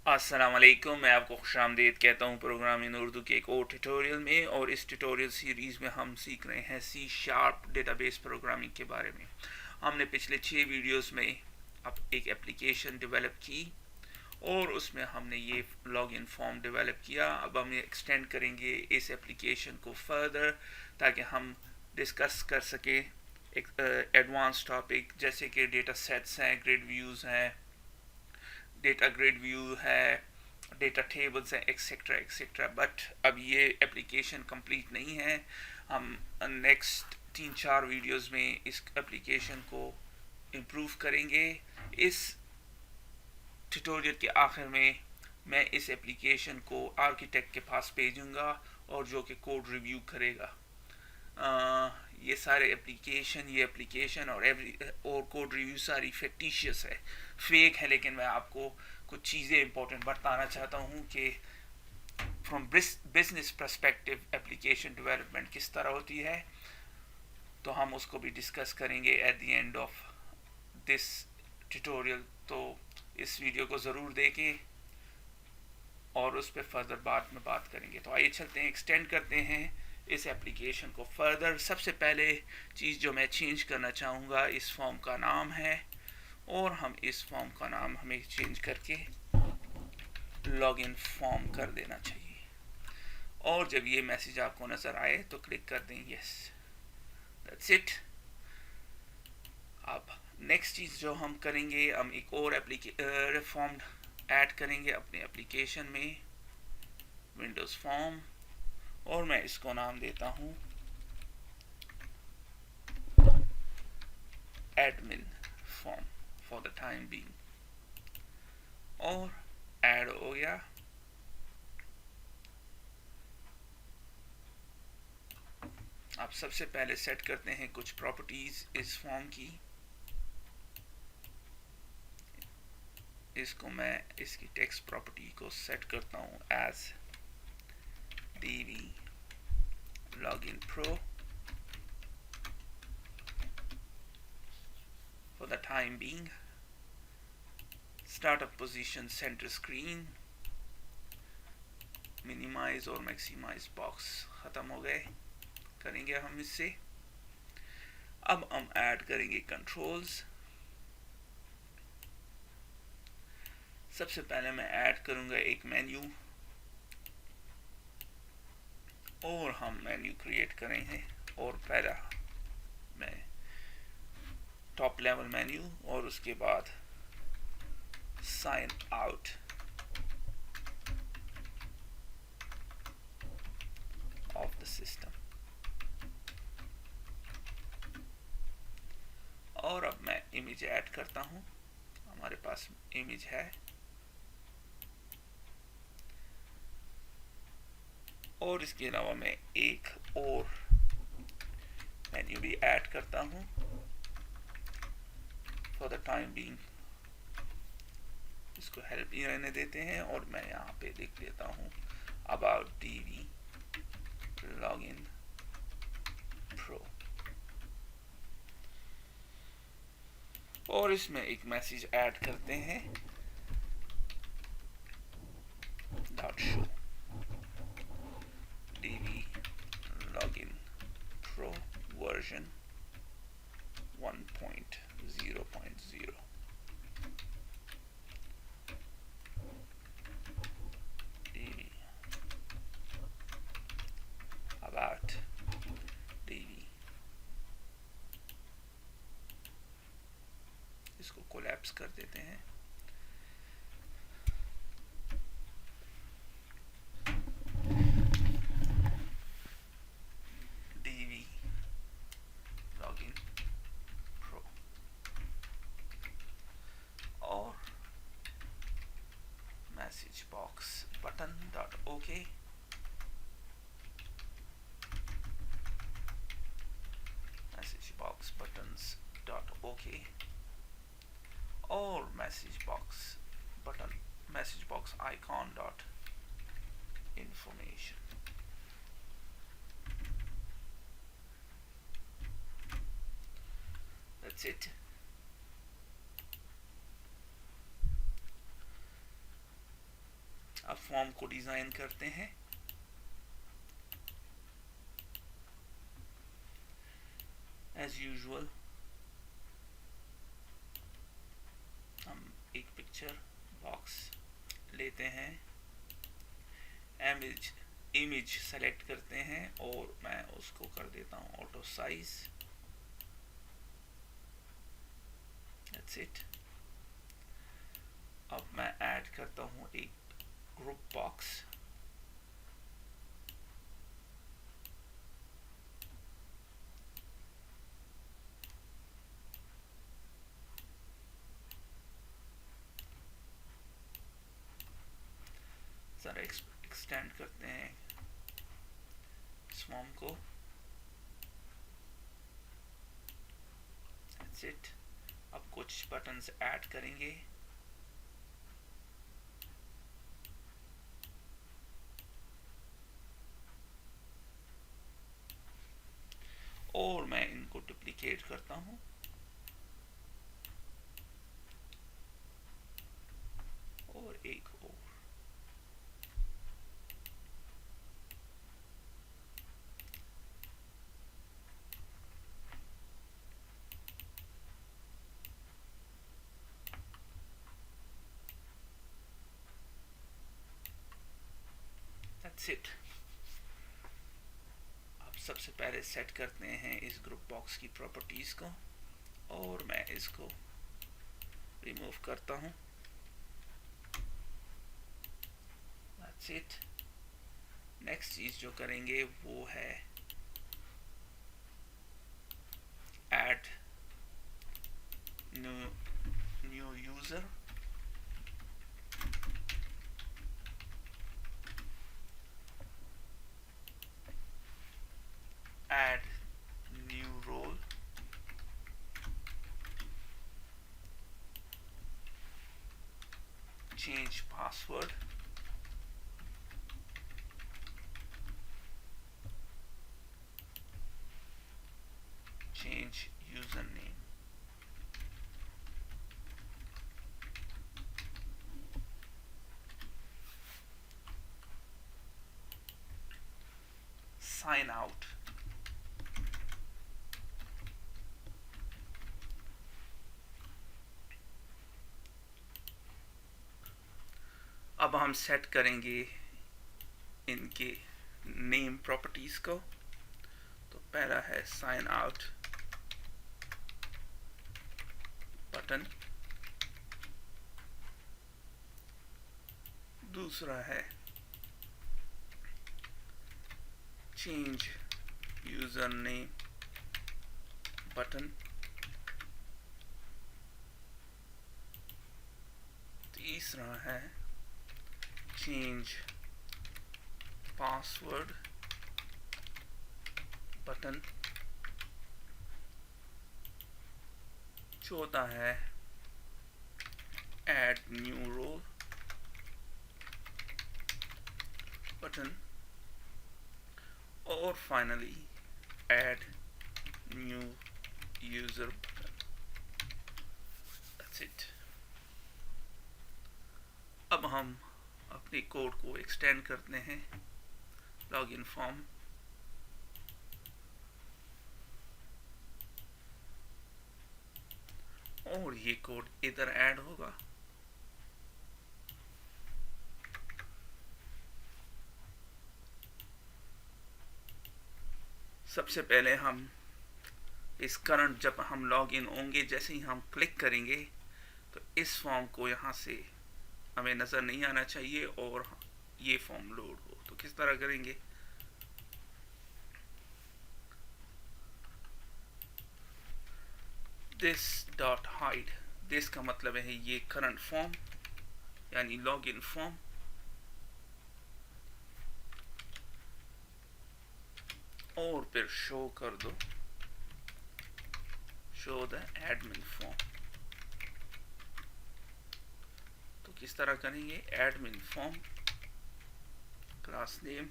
अस्सलाम वालेकुम। मैं आपको खुशामदीद कहता हूँ प्रोग्रामिंग उर्दू के एक और ट्यूटोरियल में। और इस ट्यूटोरियल सीरीज़ में हम सीख रहे हैं सी शार्प डेटाबेस प्रोग्रामिंग के बारे में। हमने पिछले 6 वीडियोस में अब एक एप्लीकेशन डेवलप की और उसमें हमने ये लॉगिन फॉर्म डेवलप किया। अब हम एक्सटेंड करेंगे इस एप्लीकेशन को फर्दर ताकि हम डिस्कस कर सके एक एडवांस टॉपिक जैसे कि डेटा सेट्स हैं, ग्रिड व्यूज़ हैं, डेटा ग्रिड व्यू है, डेटा टेबल्स हैं, एक्सेट्रा एक्सेट्रा। बट अब ये एप्लीकेशन कंप्लीट नहीं है। हम नेक्स्ट 3-4 वीडियोस में इस एप्लीकेशन को इम्प्रूव करेंगे। इस ट्यूटोरियल के आखिर में मैं इस एप्लीकेशन को आर्किटेक्ट के पास भेजूंगा और जो कि कोड रिव्यू करेगा। ये एप्लीकेशन और कोड रिव्यू सारी फिक्टिशियस है, फेक है। लेकिन मैं आपको कुछ चीज़ें इंपॉर्टेंट बताना चाहता हूँ कि from business perspective application development किस तरह होती है। तो हम उसको भी डिस्कस करेंगे at the end of this tutorial. तो इस वीडियो को ज़रूर देखें और उस पर फर्दर बाद में बात करेंगे। तो आइए चलते हैं, एक्सटेंड करते हैं इस एप्लीकेशन को फर्दर। सबसे पहले चीज़ जो मैं चेंज करना चाहूँगा, इस फॉर्म का नाम है और हम इस फॉर्म का नाम हमें चेंज करके लॉगिन फॉर्म कर देना चाहिए। और जब ये मैसेज आपको नज़र आए तो क्लिक कर दें यस। That's it. अब नेक्स्ट चीज़ जो हम करेंगे, हम एक और फॉर्म ऐड करेंगे अपने एप्लीकेशन में, विंडोज़ फॉर्म। और मैं इसको नाम देता हूँ admin form for the time being. और ऐड हो गया। अब सबसे पहले सेट करते हैं कुछ प्रॉपर्टीज इस फॉर्म की। इसको मैं इसकी टेक्स्ट प्रॉपर्टी को सेट करता हूँ as dv login pro for the time being। startup position center screen, minimise और मैक्सिमाइज बॉक्स ख़त्म हो गए, करेंगे हम इससे। अब हम ऐड करेंगे कंट्रोल्स। सबसे पहले मैं ऐड करूंगा एक मेन्यू और हम मेन्यू क्रिएट करेंगे। और पहला मैं टॉप लेवल मेन्यू और उसके बाद sign out of the system. और अब मैं इमेज ऐड करता हूँ। हमारे पास इमेज है और इसके अलावा मैं एक और मेन्यू भी ऐड करता हूँ फॉर द टाइम बीइंग। इसको हेल्प ही रहने देते हैं और मैं यहाँ पे लिख देता हूँ अबाउट dv login pro। और इसमें एक मैसेज ऐड करते हैं dot show dv login pro version 1.0.0। dv about dv। इसको कोलैप्स कर देते हैं। dv login pro और message box button dot okay. Message box buttons dot okay और message box icon dot information. That's it. अब form को design करते हैं। एज यूजुअल हम एक पिक्चर बॉक्स लेते हैं, इमेज सेलेक्ट करते हैं और मैं उसको कर देता हूँ ऑटो साइज। That's it. अब मैं ऐड करता हूँ एक ग्रुप बॉक्स। जरा एक्सटेंड करते हैं इस फॉर्म को। That's it. अब कुछ बटन्स ऐड करेंगे। और मैं इनको डुप्लीकेट करता हूँ और एक और। That's it। अब सबसे पहले सेट करते हैं इस ग्रुप बॉक्स की प्रॉपर्टीज को और मैं इसको रिमूव करता हूँ। That's it। नेक्स्ट चीज जो करेंगे वो है add new user. add new role, change password, change username, sign out, अब हम सेट करेंगे इनके नेम प्रॉपर्टीज को। तो पहला है साइन आउट बटन, दूसरा है चेंज यूजर नेम बटन, तीसरा है चेंज पासवर्ड बटन, चौथा है ऐड न्यू रोल बटन और finally add new user button. That's it. अब हम अपने कोड को एक्सटेंड करते हैं लॉगिन फॉर्म। और ये कोड इधर ऐड होगा। सबसे पहले हम इस करंट, जब हम लॉग इन होंगे, जैसे ही हम क्लिक करेंगे तो इस फॉर्म को यहाँ से हमें नज़र नहीं आना चाहिए और ये फॉर्म लोड हो। तो किस तरह करेंगे? दिस डॉट हाइड, दिस का मतलब है ये करंट फॉर्म यानी लॉग इन फॉर्म, और फिर शो कर दो शो द एडमिन फॉर्म। तो किस तरह करेंगे? Admin form, class name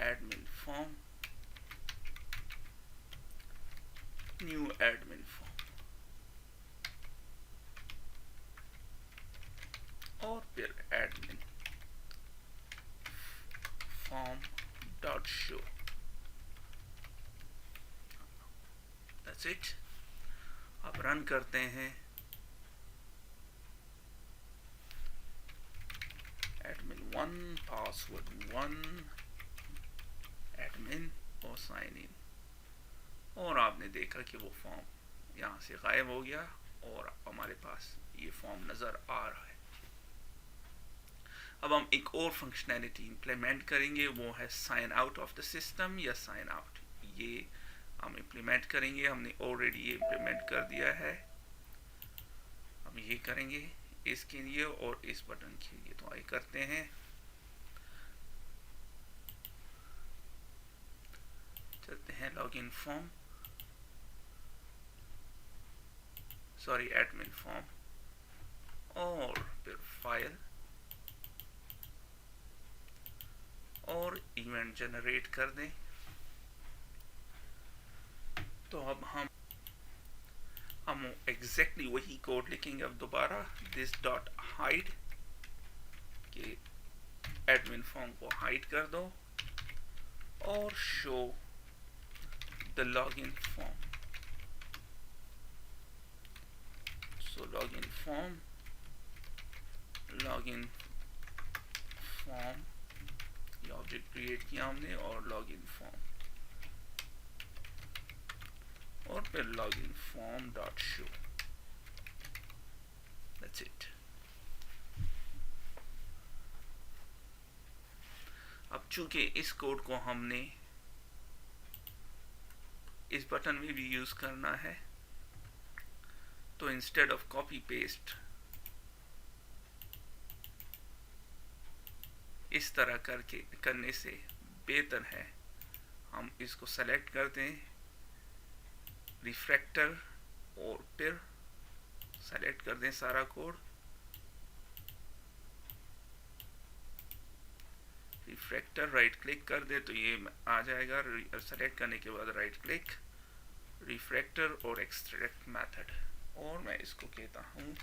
admin form, new admin form और फिर एडमिन दैट्स इट। अब रन करते हैं। admin 1 password 1 admin और साइन इन, और आपने देखा कि वो फॉर्म यहाँ से गायब हो गया और हमारे पास ये फॉर्म नज़र आ रहा है। अब हम एक और फंक्शनैलिटी इंप्लीमेंट करेंगे, वो है sign out of the system या साइन आउट। ये हम इंप्लीमेंट करेंगे, हमने ऑलरेडी ये इंप्लीमेंट कर दिया है। हम ये करेंगे इसके लिए और इस बटन के लिए, तो आइए करते हैं। चलते हैं login form, sorry admin form, और फिर फाइल और इवेंट जनरेट कर दें। तो अब हम एग्जैक्टली वही कोड लिखेंगे अब दोबारा, दिस डॉट हाइड के एडमिन फॉर्म को हाइड कर दो और show the login form. So login form ये ऑब्जेक्ट क्रिएट किया हमने, और लॉगिन फॉर्म और फिर login form dot show, that's it. अब चूंकि इस कोड को हमने इस बटन में भी यूज करना है, तो इंस्टेड ऑफ कॉपी पेस्ट इस तरह करने से बेहतर है हम इसको सेलेक्ट कर दें, रिफ्रैक्टर, और फिर सेलेक्ट कर दें सारा कोड। रिफ्रैक्टर राइट क्लिक कर दे तो ये आ जाएगा। सेलेक्ट करने के बाद राइट क्लिक, रिफ्रैक्टर और एक्सट्रैक्ट मेथड, और मैं इसको कहता हूँ,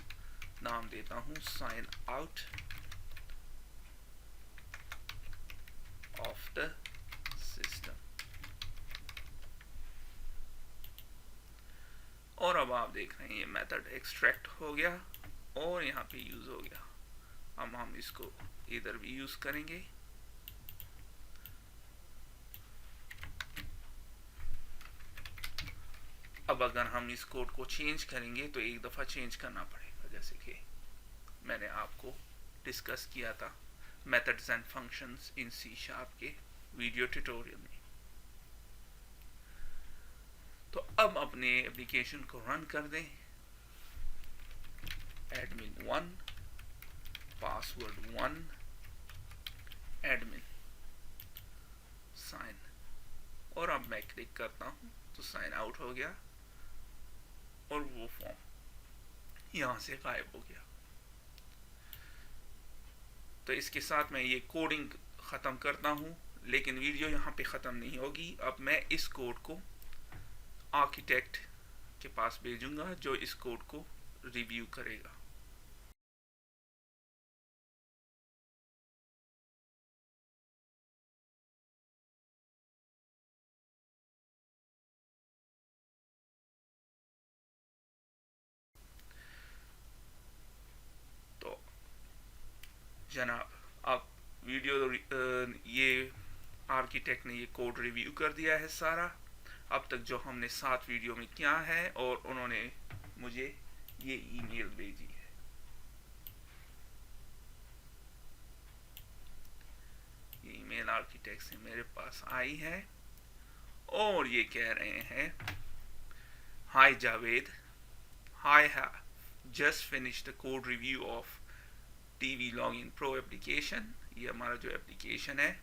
नाम देता हूँ sign out of the system. और अब आप देख रहे हैं ये मेथड एक्सट्रैक्ट हो गया और यहाँ पे यूज हो गया। अब हम इसको इधर भी यूज करेंगे। अब अगर हम इस कोड को चेंज करेंगे तो एक दफा चेंज करना पड़ेगा, जैसे कि मैंने आपको डिस्कस किया था methods and functions in C sharp के वीडियो ट्यूटोरियल में। तो अब अपने एप्लीकेशन को रन कर दें। admin 1 password 1 admin साइन, और अब मैं क्लिक करता हूं तो साइन आउट हो गया और वो फॉर्म यहां से गायब हो गया। तो इसके साथ मैं ये कोडिंग ख़त्म करता हूँ, लेकिन वीडियो यहाँ पे ख़त्म नहीं होगी। अब मैं इस कोड को आर्किटेक्ट के पास भेजूंगा जो इस कोड को रिव्यू करेगा। तो जनाब, अब वीडियो ये आर्किटेक्ट ने ये कोड रिव्यू कर दिया है सारा अब तक जो हमने 7 वीडियो में किया है, और उन्होंने मुझे ये ईमेल भेजी है। ये ईमेल आर्किटेक्ट से मेरे पास आई है और ये कह रहे हैं, हाय Javed, I have just finished the code review of TV Login Pro application। ये हमारा जो एप्लीकेशन है,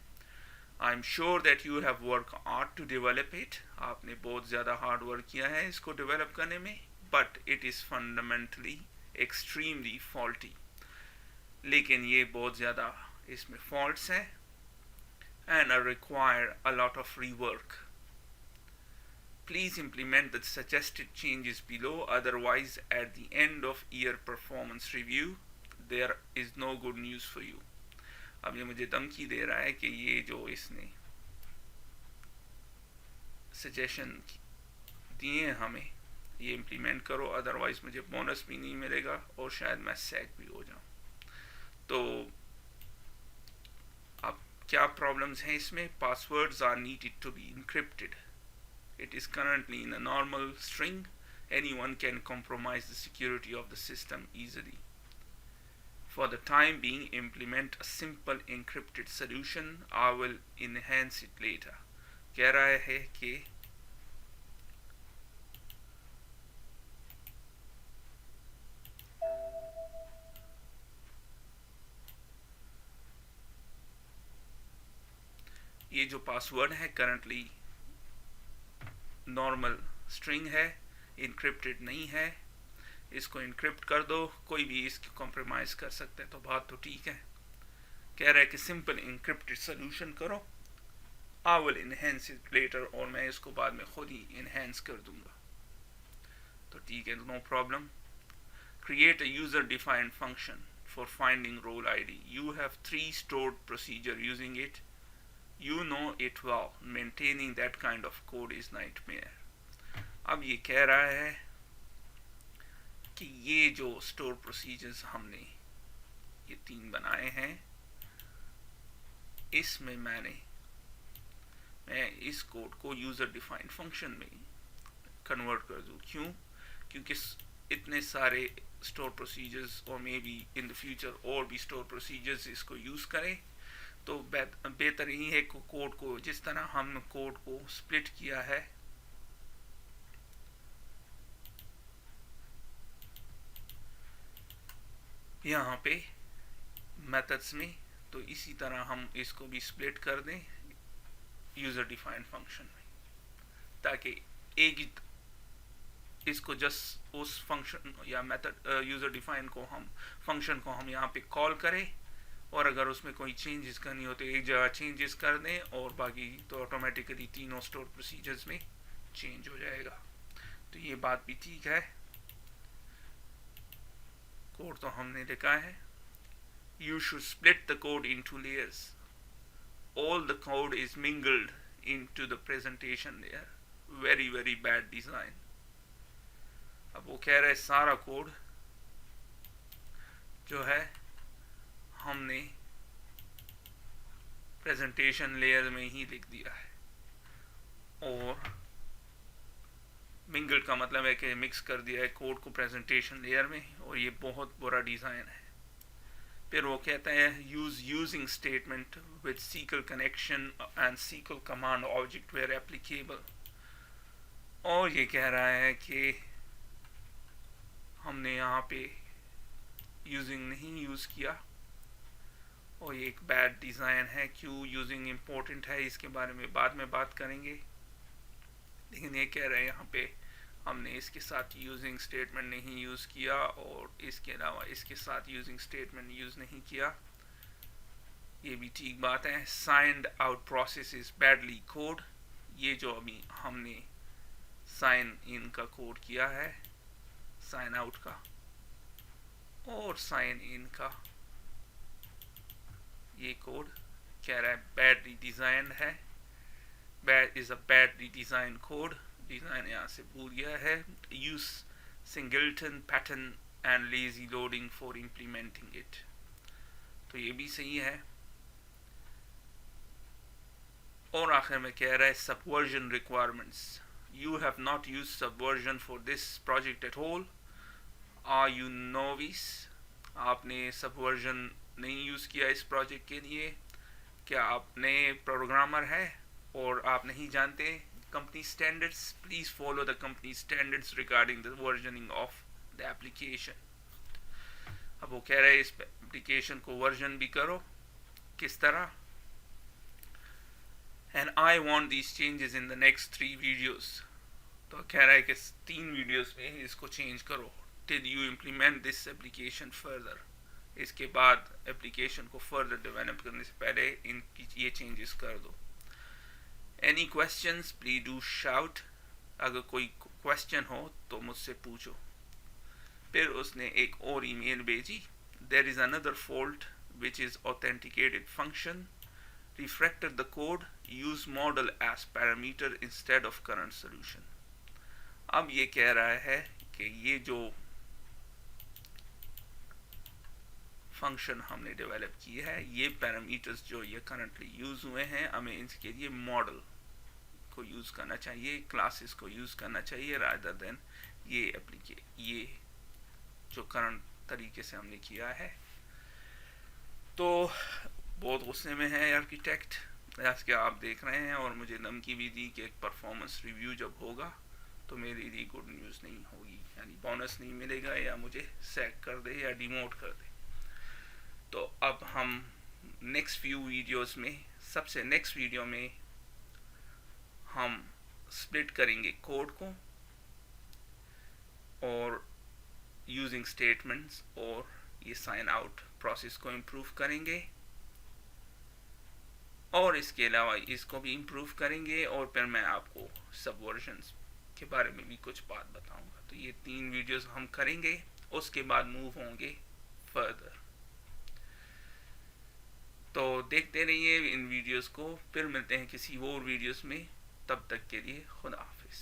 I'm sure that you have worked hard to develop it। आपने बहुत ज़्यादा हार्ड वर्क किया है इसको डेवलप करने में, but it is fundamentally extremely faulty। लेकिन ये बहुत ज़्यादा इसमें faults हैं and require a lot of rework। Please implement the suggested changes below, otherwise at the end of year performance review there is no good news for you। अब ये मुझे धमकी दे रहा है कि ये जो इसने सजेशन दिए हमें, ये इम्प्लीमेंट करो, अदरवाइज मुझे बोनस भी नहीं मिलेगा और शायद मैं सैक भी हो जाऊं। तो अब क्या प्रॉब्लम्स हैं इसमें? Passwords are needed to be encrypted. It is currently in a normal string. Anyone can compromise the security of the system easily. For the time being, implement a simple encrypted solution. I will enhance it later. कह रहा है कि ये जो password है currently normal string है, encrypted नहीं है, इसको इनक्रिप्ट कर दो, कोई भी इसको कॉम्प्रोमाइज़ कर सकता है। तो बात तो ठीक है। कह रहा है कि सिंपल इनक्रिप्टेड सोल्यूशन करो, I will enhance it later, और मैं इसको बाद में खुद ही इनहेंस कर दूंगा। तो ठीक है, no problem. Create a user defined function for finding role ID. You have 3 stored procedure using it. You know it well. Maintaining that kind of code is nightmare. अब ये कह रहा है कि ये जो स्टोर प्रोसीजर्स हमने ये 3 बनाए हैं, इसमें मैं इस कोड को यूजर डिफाइंड फंक्शन में कन्वर्ट कर दूं। क्यों? क्योंकि इतने सारे स्टोर प्रोसीजर्स और may be in the future और भी स्टोर प्रोसीजर्स इसको यूज करें, तो बेहतर यही है कि कोड को जिस तरह हम कोड को स्प्लिट किया है, यहाँ पे मेथड्स में, तो इसी तरह हम इसको भी स्प्लिट कर दें यूजर डिफाइंड फंक्शन में, ताकि एक इसको जस्ट उस फंक्शन या मेथड यूजर डिफाइन को हम फंक्शन को हम यहाँ पे कॉल करें, और अगर उसमें कोई चेंजेस करनी हो तो एक जगह चेंजेस कर दें और बाकी तो ऑटोमेटिकली तीनों स्टोर प्रोसीजर्स में चेंज हो जाएगा। तो ये बात भी ठीक है। कोड तो हमने लिखा है, you should split the code into layers, all the code is mingled into the presentation layer, very very bad design. अब वो कह रहा है सारा कोड जो है हमने प्रेजेंटेशन लेयर में ही लिख दिया है, और मिंगल का मतलब है कि मिक्स कर दिया है कोड को प्रेजेंटेशन लेयर में, और ये बहुत बुरा डिज़ाइन है। फिर वो कहता है using statement with SQL connection and SQL command object where applicable, और ये कह रहा है कि हमने यहाँ पे यूजिंग नहीं यूज़ किया, और ये एक बैड डिज़ाइन है। क्यों यूजिंग इम्पोर्टेंट है इसके बारे में बाद में बात करेंगे, लेकिन ये कह रहे हैं यहाँ पे हमने इसके साथ यूजिंग स्टेटमेंट नहीं यूज़ किया, और इसके अलावा इसके साथ यूजिंग स्टेटमेंट यूज़ नहीं किया, ये भी ठीक बात है। Signed out process is badly code, ये जो अभी हमने साइन इन का कोड किया है, साइन आउट का और साइन इन का, ये कोड कह रहा है बैडली डिजाइन है, bad is a badly design code, design यहाँ से भूल गया है। Use singleton pattern and lazy loading for implementing it, तो ये भी सही है। और आखिर में कह रहा है subversion requirements, you have not used subversion for this project at all, are you novice? आपने सबवर्जन नहीं यूज़ किया इस प्रोजेक्ट के लिए, क्या आप नए प्रोग्रामर हैं और आप नहीं जानते company standards? Please follow the company standards regarding the versioning of the application. अब वो कह रहे हैं इस एप्लीकेशन को वर्जन भी करो, किस तरह? And I want these changes in the next 3 videos. तो कह रहा है कि 3 वीडियोस में इसको चेंज करो till you implement this application further. इसके बाद एप्लीकेशन को फर्दर डेवलप करने से पहले इनकी ये चेंजेस कर दो। Any questions? Please do shout. अगर कोई क्वेश्चन हो तो मुझसे पूछो। फिर उसने एक और ईमेल भेजी, there is another fault which is authenticated function. Refactor the code, use model as parameter instead of current solution. अब ये कह रहा है कि ये जो फंक्शन हमने डेवलप किया है, ये पैरामीटर्स जो ये करंटली यूज हुए हैं, हमें इसके लिए मॉडल को यूज करना चाहिए, क्लासेस को यूज करना चाहिए रादर देन ये जो करंट तरीके से हमने किया है। तो बहुत गुस्से में है आर्किटेक्ट, जैसे कि आप देख रहे हैं, और मुझे धमकी भी दी कि एक परफॉर्मेंस रिव्यू जब होगा तो मेरे लिए गुड न्यूज़ नहीं होगी, यानी बोनस नहीं मिलेगा, या मुझे सैक कर दे या डिमोट कर दे। तो अब हम नेक्स्ट फ्यू वीडियोस में, सबसे नेक्स्ट वीडियो में हम स्प्लिट करेंगे कोड को और यूजिंग स्टेटमेंट्स और ये साइन आउट प्रोसेस को इम्प्रूव करेंगे, और इसके अलावा इसको भी इम्प्रूव करेंगे, और फिर मैं आपको सबवर्जन्स के बारे में भी कुछ बात बताऊंगा। तो ये 3 वीडियोस हम करेंगे, उसके बाद मूव होंगे फर्दर। तो देखते रहिए इन वीडियोस को, फिर मिलते हैं किसी और वीडियोस में, तब तक के लिए खुदा हाफिज।